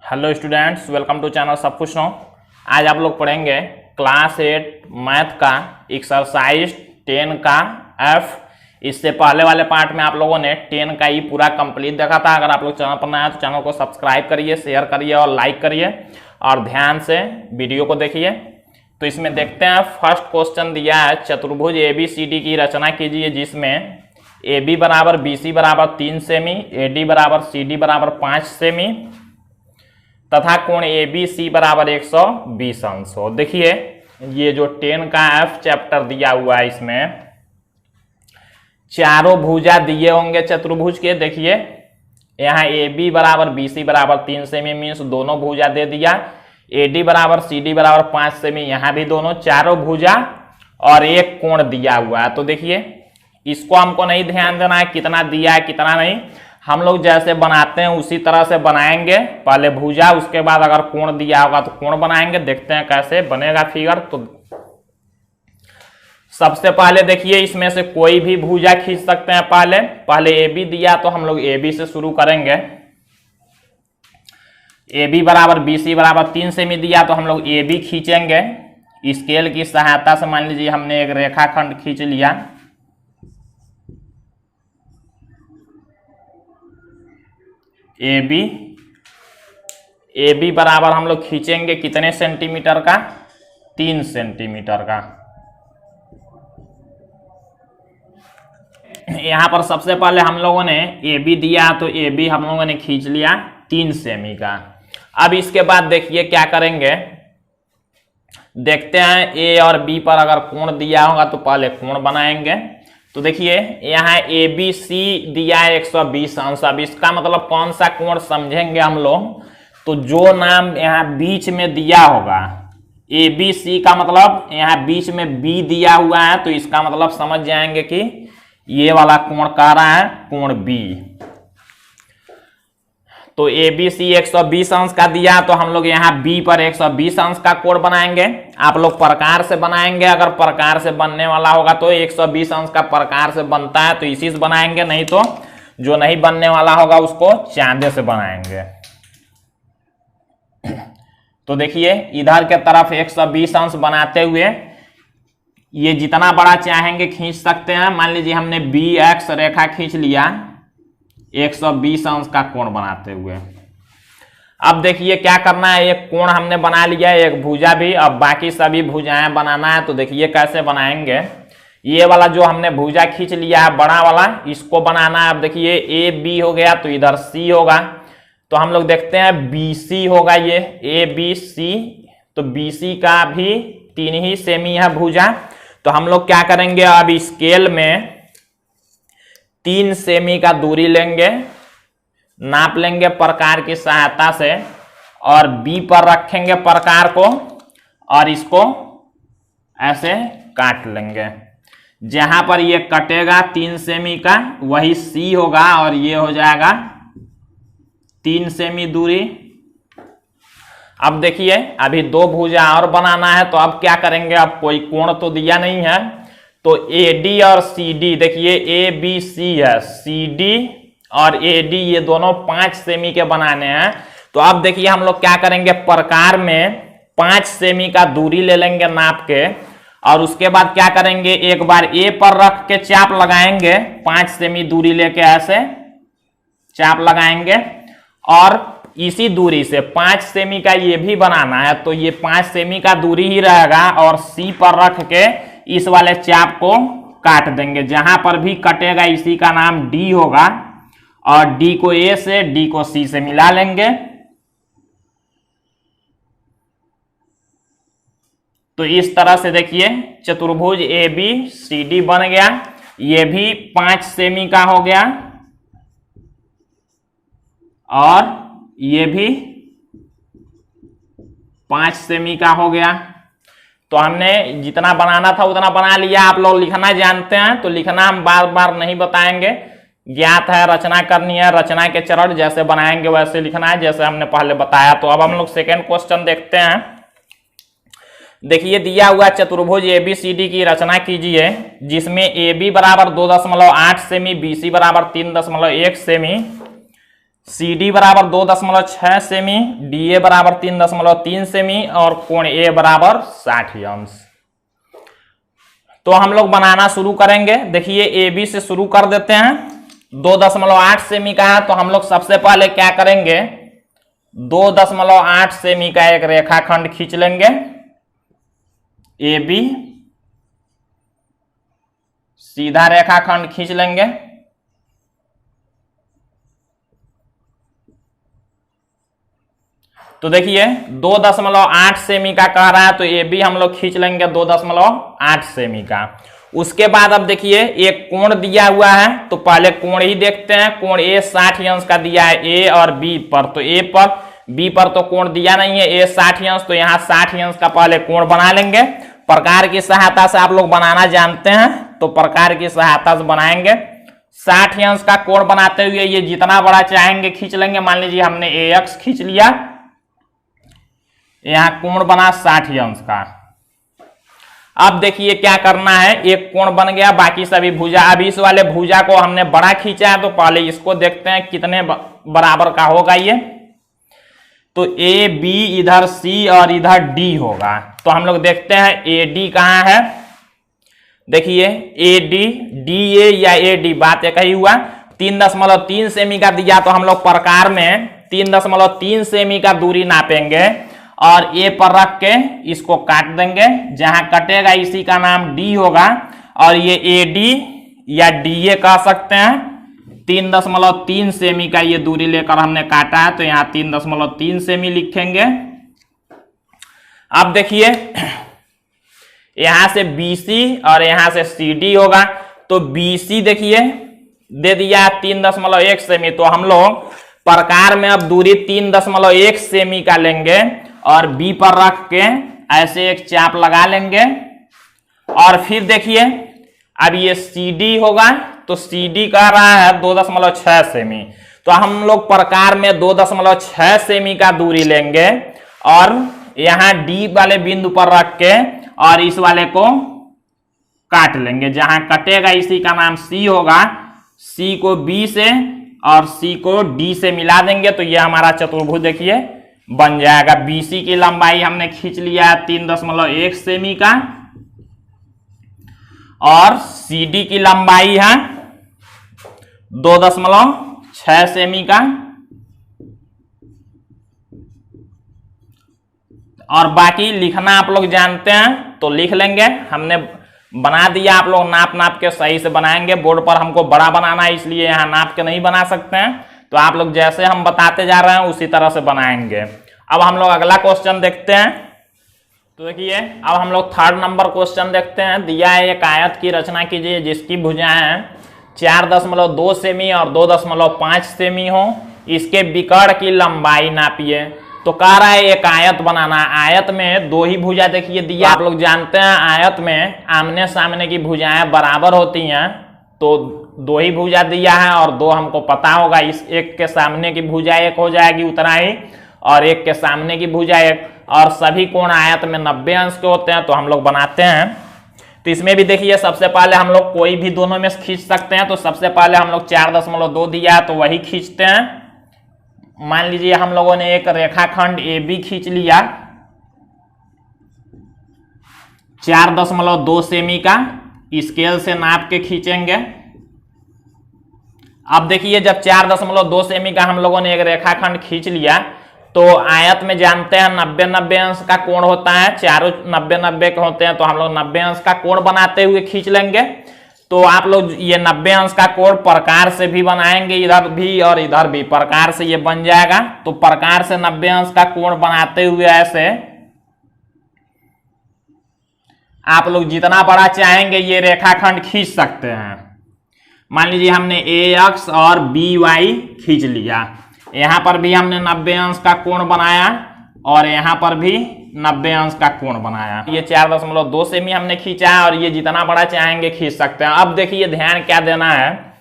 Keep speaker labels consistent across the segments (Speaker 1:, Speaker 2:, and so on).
Speaker 1: Hello students, welcome to channel सब कुछ no. आज आप लोग पढ़ेंगे क्लास 8 मैथ का एक्सरसाइज 10 का एफ। इससे पहले वाले पार्ट में आप लोगों ने 10 का ही पूरा कंप्लीट देखा था। अगर आप लोग चैनल पर नए हैं तो चैनल को सब्सक्राइब करिए, शेयर करिए और लाइक करिए और ध्यान से वीडियो को देखिए। तो इसमें देखते हैं, फर्स्ट क्वेश्चन दिया है चतुर्भुज ABCD की रचना कीजिए जिसमें AB बराबर BC बराबर 3 सेमी, AD बराबर CD बराबर 5 सेमी तथा कोण ABC बराबर 120 अंश हो। देखिए ये जो 10 का एफ चैप्टर दिया हुआ है इसमें चारों भुजा दिए होंगे चतुर्भुज के। देखिए यहाँ AB बराबर BC बराबर 3 सेमी मीन्स दोनों भुजा दे दिया, AD बराबर CD बराबर 5 सेमी, यहाँ भी दोनों चारों भुजा और एक कोण दिया हुआ है। तो देखिए इसको हमको नहीं ध्यान देना है कितना दिया है कितना नहीं, हम लोग जैसे बनाते हैं उसी तरह से बनाएंगे। पहले भुजा, उसके बाद अगर कोण दिया होगा तो कोण बनाएंगे। देखते हैं कैसे बनेगा फिगर। तो सबसे पहले देखिए इसमें से कोई भी भुजा खींच सकते हैं। पहले AB दिया तो हम लोग AB से शुरू करेंगे। AB बराबर BC बराबर 3 सेमी दिया तो हम लोग AB खींचेंगे। स्केल की सहायता से मान लीजिए हमने एक रेखाखंड खींच लिया। AB बराबर हम लोग खींचेंगे कितने सेंटीमीटर का? 3 सेंटीमीटर का। यहां पर सबसे पहले हम लोगों ने AB दिया तो AB हम लोगों ने खींच लिया 3 सेमी का। अब इसके बाद देखिए क्या करेंगे, देखते हैं A और B पर अगर कोण दिया होगा तो पहले कोण बनाएंगे। तो देखिए यहाँ ABC दिया है 120 अंश। अब इसका मतलब कौन सा कोण समझेंगे हम लोग, तो जो नाम यहाँ बीच में दिया होगा ABC का मतलब यहाँ बीच में B दिया हुआ है तो इसका मतलब समझ जाएंगे कि ये वाला कोण कह रहा है कोण B। तो ABC 120 अंश का दिया तो हम लोग यहाँ B पर 120 अंश का कोण बनाएंगे। आप लोग प्रकार से बनाएंगे, अगर प्रकार से बनने वाला होगा तो 120 अंश का प्रकार से बनता है तो इसी से बनाएंगे, नहीं तो जो नहीं बनने वाला होगा उसको चांदे से बनाएंगे। तो देखिए इधर के तरफ 120 अंश बनाते हुए ये जितना बड़ा चाहेंगे खींच सकते हैं। मान लीजिए हमने BX रेखा खींच लिया 120 अंश का कोण बनाते हुए। अब देखिए क्या करना है, एक कोण हमने बना लिया है, एक भुजा भी। अब बाकी सभी भुजाएं बनाना है। तो देखिए कैसे बनाएंगे। ये वाला जो हमने भुजा खींच लिया है बड़ा वाला, इसको बनाना है। अब देखिए AB हो गया तो इधर C होगा। तो हम लोग देखते हैं BC होगा, ये ABC। तो BC का भी 3 ही सेमी है भुजा। तो हम लोग क्या करेंगे, अब स्केल में 3 सेमी का दूरी लेंगे, नाप लेंगे प्रकार की सहायता से और B पर रखेंगे प्रकार को और इसको ऐसे काट लेंगे। जहां पर ये कटेगा 3 सेमी का वही C होगा और ये हो जाएगा 3 सेमी दूरी। अब देखिए अभी 2 भुजा और बनाना है। तो अब क्या करेंगे, अब कोई कोण तो दिया नहीं है तो AD और CD, देखिए ABC है, CD और AD ये दोनों 5 सेमी के बनाने हैं। तो अब देखिए हम लोग क्या करेंगे, प्रकार में 5 सेमी का दूरी ले लेंगे नाप के और उसके बाद क्या करेंगे, एक बार A पर रख के चाप लगाएंगे, 5 सेमी दूरी लेके ऐसे चाप लगाएंगे और इसी दूरी से 5 सेमी का ये भी बनाना है। तो ये 5 सेमी का दूरी ही रहेगा और C पर रख के इस वाले चाप को काट देंगे। जहां पर भी कटेगा इसी का नाम D होगा और D को A से D को C से मिला लेंगे। तो इस तरह से देखिए चतुर्भुज ABCD बन गया। ये भी 5 सेमी का हो गया और ये भी 5 सेमी का हो गया। तो हमने जितना बनाना था उतना बना लिया। आप लोग लिखना जानते हैं तो लिखना हम बार बार नहीं बताएंगे, ज्ञात है। रचना करनी है, रचना के चरण जैसे बनाएंगे वैसे लिखना है जैसे हमने पहले बताया। तो अब हम लोग सेकेंड क्वेश्चन देखते हैं। देखिए दिया हुआ चतुर्भुज ABCD की रचना कीजिए जिसमें AB बराबर 2.8 सेमी, BC बराबर 3.1 सेमी, CD बराबर 2.6 सेमी, DA बराबर 3.3 सेमी और कोण A बराबर 60 अंश। तो हम लोग बनाना शुरू करेंगे। देखिए AB से शुरू कर देते हैं। 2.8 सेमी का है तो हम लोग सबसे पहले क्या करेंगे, 2.8 सेमी का एक रेखाखंड खींच लेंगे AB, सीधा रेखाखंड खींच लेंगे। तो देखिए 2.8 सेमी का कह रहा है तो AB हम लोग खींच लेंगे 2.8 सेमी का। उसके बाद अब देखिए एक कोण दिया हुआ है तो पहले कोण ही देखते हैं। कोण A 60 अंश का दिया है A और B पर, तो A पर B पर तो कोण दिया नहीं है, A 60 अंश, तो यहाँ 60 अंश का पहले कोण बना लेंगे। प्रकार की सहायता से आप लोग बनाना जानते हैं तो प्रकार की सहायता से बनाएंगे। 60 अंश का कोण बनाते हुए ये जितना बड़ा चाहेंगे खींच लेंगे। मान लीजिए हमने AX खींच लिया, यहां कोण बना 60 अंश का। अब देखिए क्या करना है, एक कोण बन गया, बाकी सभी भुजा। अब इस वाले भुजा को हमने बड़ा खींचा है तो पहले इसको देखते हैं कितने बराबर का होगा ये। तो AB इधर C और इधर D होगा। तो हम लोग देखते हैं AD कहां है। देखिए AD, DA या AD बात एक ही हुआ। 3.3 सेमी का दिया तो हम लोग प्रकार में 3.3 सेमी का दूरी नापेंगे और A पर रख के इसको काट देंगे। जहां कटेगा इसी का नाम D होगा और ये AD या DA कह सकते हैं। 3.3 सेमी का ये दूरी लेकर हमने काटा है तो यहाँ 3.3 सेमी लिखेंगे। अब देखिए यहां से BC और यहां से CD होगा तो BC देखिए दे दिया 3.1 सेमी। तो हम लोग प्रकार में अब दूरी 3.1 सेमी का लेंगे और B पर रख के ऐसे एक चाप लगा लेंगे। और फिर देखिए अब ये CD होगा तो CD कह रहा है 2.6 सेमी। तो हम लोग प्रकार में 2.6 सेमी का दूरी लेंगे और यहाँ D वाले बिंदु पर रख के और इस वाले को काट लेंगे। जहां कटेगा इसी का नाम C होगा। C को B से और C को D से मिला देंगे तो ये हमारा चतुर्भुज देखिए बन जाएगा। BC की लंबाई हमने खींच लिया है 3.1 सेमी का और CD की लंबाई है 2.6 सेमी का। और बाकी लिखना आप लोग जानते हैं तो लिख लेंगे। हमने बना दिया, आप लोग नाप नाप के सही से बनाएंगे। बोर्ड पर हमको बड़ा बनाना है इसलिए यहाँ नाप के नहीं बना सकते हैं, तो आप लोग जैसे हम बताते जा रहे हैं उसी तरह से बनाएंगे। अब हम लोग अगला क्वेश्चन देखते हैं। तो देखिए अब हम लोग 3rd नंबर क्वेश्चन देखते हैं। दिया है एक आयत की रचना कीजिए जिसकी भुजाएं 4.2 सेमी और 2.5 सेमी हो। इसके विकर्ण की लंबाई नापिए। तो कह रहा है एक आयत बनाना। आयत में दो ही भुजा देखिए दिया। आप लोग जानते हैं आयत में आमने सामने की भुजाएं बराबर होती हैं, तो दो ही भुजा दिया है और दो हमको पता होगा। इस एक के सामने की भुजा एक हो जाएगी उतना ही, और एक के सामने की भुजा एक। और सभी कोण आयत में 90 अंश के होते हैं तो हम लोग बनाते हैं। तो इसमें भी देखिए सबसे पहले हम लोग कोई भी दोनों में खींच सकते हैं। तो सबसे पहले हम लोग 4.2 दिया है तो वही खींचते हैं। मान लीजिए हम लोगों ने एक रेखाखंड AB खींच लिया 4.2 सेमी का, स्केल से नाप के खींचेंगे। अब देखिए जब 4.2 सेमी का हम लोगों ने एक रेखाखंड खींच लिया तो आयत में जानते हैं 90-90 अंश का कोण होता है। चारों 90-90 के होते हैं तो हम लोग 90 अंश का कोण बनाते हुए खींच लेंगे। तो आप लोग ये 90 अंश का कोण प्रकार से भी बनाएंगे, इधर भी और इधर भी प्रकार से ये बन जाएगा। तो प्रकार से 90 अंश का कोण बनाते हुए ऐसे आप लोग जितना बड़ा चाहेंगे ये रेखाखंड खींच सकते हैं। मान लीजिए हमने AX और BY खींच लिया। यहां पर भी हमने 90 अंश का कोण बनाया और यहां पर भी 90 अंश का कोण बनाया। ये 4.2 सेमी हमने खींचा है और ये जितना बड़ा चाहेंगे खींच सकते हैं। अब देखिए ध्यान क्या देना है,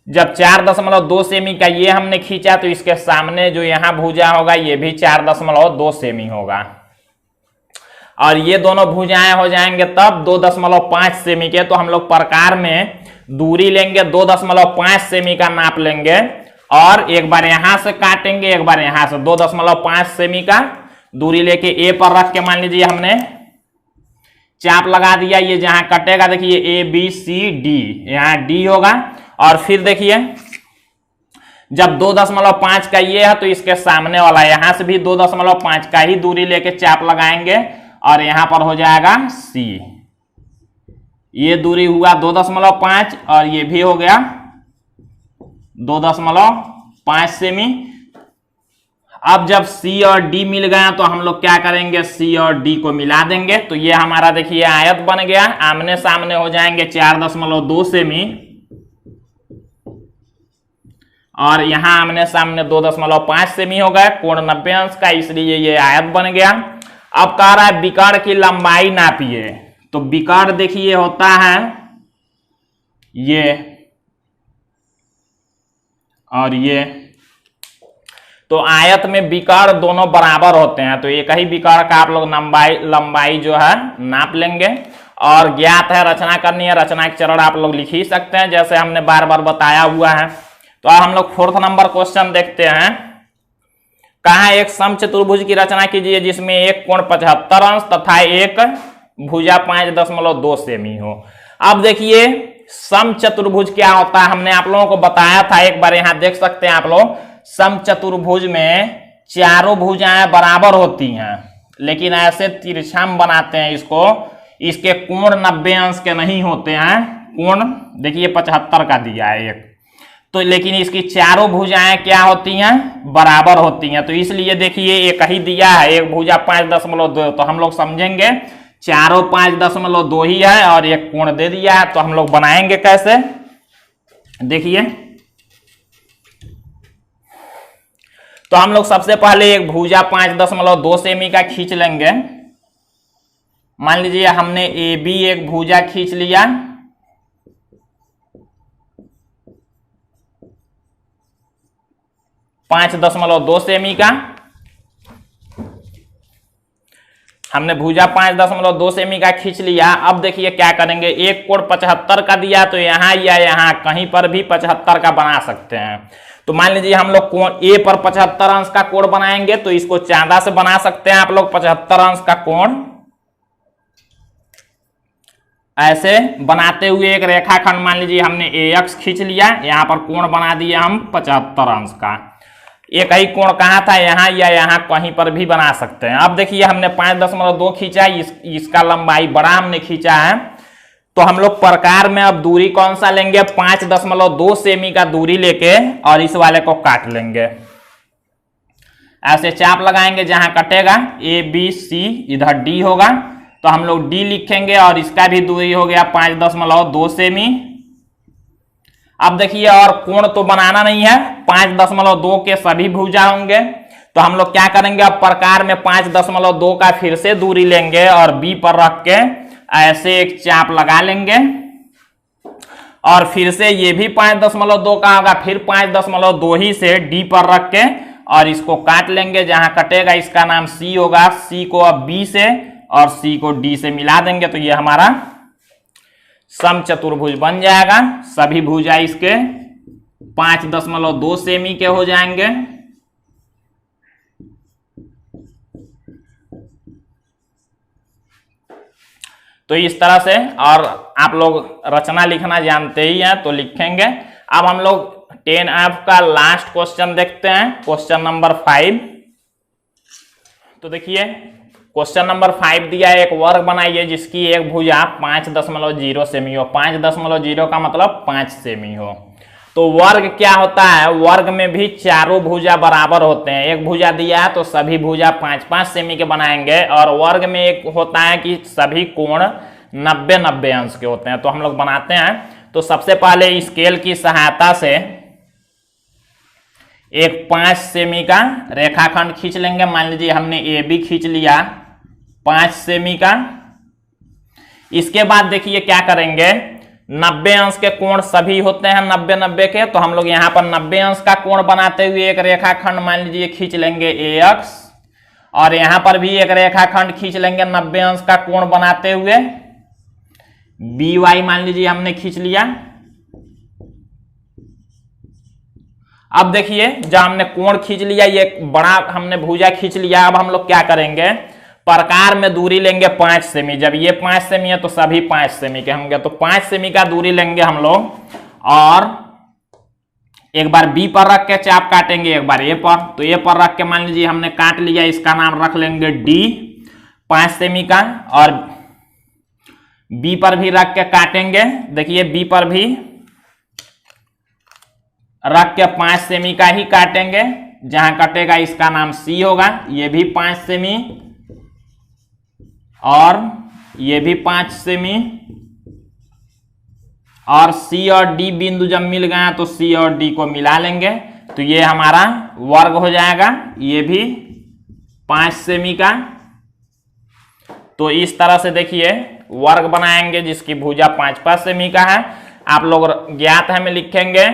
Speaker 1: जब 4.2 सेमी का ये हमने खींचा तो इसके सामने जो यहाँ भुजा होगा ये भी 4.2 सेमी होगा और ये दोनों भुजाएं हो जाएंगे तब 2.5 सेमी के। तो हम लोग प्रकार में दूरी लेंगे 2.5 सेमी का नाप लेंगे और एक बार यहां से काटेंगे, एक बार यहां से 2.5 सेमी का दूरी लेके ए पर रख के मान लीजिए हमने चाप लगा दिया। ये जहां कटेगा देखिए ए बी सी डी, यहां डी होगा। और फिर देखिए जब 2.5 का ये है तो इसके सामने वाला यहां से भी 2.5 का ही दूरी लेके चाप लगाएंगे और यहां पर हो जाएगा सी। ये दूरी हुआ 2.5 और ये भी हो गया 2.5 सेमी। अब जब सी और डी मिल गया तो हम लोग क्या करेंगे, सी और डी को मिला देंगे। तो ये हमारा देखिए आयत बन गया। आमने सामने हो जाएंगे 4.2 सेमी और यहां आमने सामने 2.5 सेमी हो गए। कोण 90 अंश का, इसलिए ये आयत बन गया। अब कह रहा है विकर्ण की लंबाई नापिए। तो विकर्ण देखिए होता है ये और ये, तो आयत में विकर्ण दोनों बराबर होते हैं। तो एक ही विकर्ण का आप लोग लंबाई जो है नाप लेंगे। और ज्ञात है रचना करनी है, रचना के चरण आप लोग लिख ही सकते हैं जैसे हमने बार बार बताया हुआ है। तो अब हम लोग 4th नंबर क्वेश्चन देखते हैं। कहा एक समचतुर्भुज की रचना कीजिए जिसमें एक कोण 75 अंश तथा एक भुजा 5.2 सेमी हो। अब देखिए समचतुर्भुज क्या होता है, हमने आप लोगों को बताया था, एक बार यहां देख सकते हैं आप लोग। समचतुर्भुज में चारों भुजाएं बराबर होती हैं, लेकिन ऐसे तिरछा बनाते हैं इसको, इसके कोण 90 अंश के नहीं होते हैं। कोण देखिए 75 का दिया है एक, तो लेकिन इसकी चारों भुजाएं क्या होती हैं, बराबर होती हैं। तो इसलिए देखिए एक ही दिया है, एक भुजा 5.2, तो हम लोग समझेंगे चारों 5.2 ही है और एक कोण दे दिया है। तो हम लोग बनाएंगे कैसे, देखिए। तो हम लोग सबसे पहले एक भुजा 5.2 सेमी का खींच लेंगे। मान लीजिए हमने ए बी एक भुजा खींच लिया, .5 सेमी का हमने भुजा 5.2 सेमी का खींच लिया। अब देखिए क्या करेंगे, एक कोण 75 का दिया तो यहां या यहां कहीं पर भी 75 का बना सकते हैं। तो मान लीजिए हम लोग कोण ए पर 75 अंश का कोण बनाएंगे, तो इसको चांदा से बना सकते हैं आप लोग 75 अंश का कोण। ऐसे बनाते हुए एक रेखाखंड मान लीजिए हमने AX खींच लिया, यहां पर कोण बना दिया हम 75 अंश का। एक ही कोण कहाँ था, यहां या यहां कहीं पर भी बना सकते हैं। अब देखिए हमने 5.2 खींचा, इसका लंबाई बड़ा हमने खींचा है। तो हम लोग प्रकार में अब दूरी कौन सा लेंगे, 5.2 सेमी का दूरी लेके और इस वाले को काट लेंगे। ऐसे चाप लगाएंगे, जहां कटेगा ABC इधर D होगा, तो हम लोग D लिखेंगे और इसका भी दूरी हो गया 5.2 सेमी। अब देखिए और कोण तो बनाना नहीं है, 5.2 के सभी भुजा होंगे। तो हम लोग क्या करेंगे, अब प्रकार में 5.2 का फिर से दूरी लेंगे और B पर रख के ऐसे एक चाप लगा लेंगे। और फिर से ये भी 5.2 का होगा, फिर 5.2 ही से D पर रख के और इसको काट लेंगे। जहां कटेगा इसका नाम C होगा। C को अब B से और C को D से मिला देंगे, तो ये हमारा समचतुर्भुज बन जाएगा। सभी भुजा इसके 5.2 सेमी के हो जाएंगे। तो इस तरह से, और आप लोग रचना लिखना जानते ही हैं तो लिखेंगे। अब हम लोग 10F का लास्ट क्वेश्चन देखते हैं, क्वेश्चन नंबर 5। तो देखिए क्वेश्चन नंबर 5 दिया है, एक वर्ग बनाइए जिसकी एक भुजा 5.0 सेमी हो। 5.0 का मतलब 5 सेमी हो। तो वर्ग क्या होता है, वर्ग में भी चारों भुजा बराबर होते हैं। एक भुजा दिया है तो सभी भुजा 5-5 सेमी के बनाएंगे। और वर्ग में एक होता है कि सभी कोण 90-90 अंश के होते हैं। तो हम लोग बनाते हैं। तो सबसे पहले स्केल की सहायता से एक 5 सेमी का रेखाखंड खींच लेंगे। मान लीजिए हमने AB खींच लिया 5 सेमी का। इसके बाद देखिए क्या करेंगे, 90 अंश के कोण सभी होते हैं 90-90 के। तो हम लोग यहां पर 90 अंश का कोण बनाते हुए एक रेखाखंड मान लीजिए खींच लेंगे AX, और यहां पर भी एक रेखाखंड खींच लेंगे 90 अंश का कोण बनाते हुए BY मान लीजिए हमने खींच लिया। अब देखिए जब हमने कोण खींच लिया, ये बड़ा हमने भुजा खींच लिया, अब हम लोग क्या करेंगे, प्रकार में दूरी लेंगे 5 सेमी। जब ये 5 सेमी है तो सभी 5 सेमी के होंगे, तो 5 सेमी का दूरी लेंगे हम लोग, और एक बार बी पर रख के चाप काटेंगे, एक बार ए पर। तो ए पर रख के मान लीजिए हमने काट लिया, इसका नाम रख लेंगे डी 5 सेमी का, और बी पर भी रख के काटेंगे। देखिए बी पर भी रख के 5 सेमी का ही काटेंगे, जहां कटेगा इसका नाम सी होगा। ये भी 5 सेमी और ये भी 5 सेमी, और सी और डी बिंदु जब मिल गया तो सी और डी को मिला लेंगे, तो ये हमारा वर्ग हो जाएगा, ये भी 5 सेमी का। तो इस तरह से देखिए वर्ग बनाएंगे जिसकी भुजा 5 सेमी का है। आप लोग ज्ञात है में लिखेंगे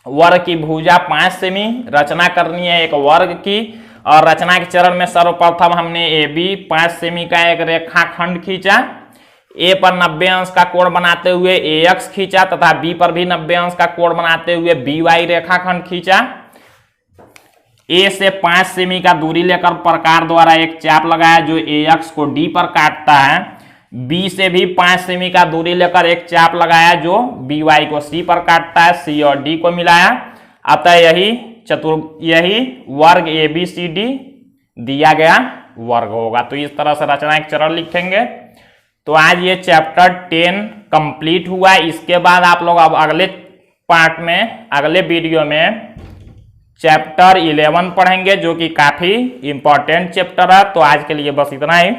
Speaker 1: वर्ग की भुजा 5 सेमी, रचना करनी है एक वर्ग की, और रचना के चरण में सर्वप्रथम हमने ए बी 5 सेमी का एक रेखाखंड खींचा, ए पर 90 अंश का कोण बनाते हुए ए एक्स खींचा, तथा बी पर भी 90 अंश का कोण बनाते हुए बी वाई रेखाखंड खींचा। ए से 5 सेमी का दूरी लेकर प्रकार द्वारा एक चाप लगाया जो ए एक्स को डी पर काटता है। बी से भी 5 सेमी का दूरी लेकर एक चाप लगाया जो बी वाई को सी पर काटता है, सी और डी को मिलाया। अतः यही वर्ग ए बी सी डी दिया गया वर्ग होगा। तो इस तरह से रचना एक चरण लिखेंगे। तो आज ये चैप्टर 10 कंप्लीट हुआ। इसके बाद आप लोग अब अगले पार्ट में, अगले वीडियो में चैप्टर 11 पढ़ेंगे, जो कि काफी इंपॉर्टेंट चैप्टर है। तो आज के लिए बस इतना ही।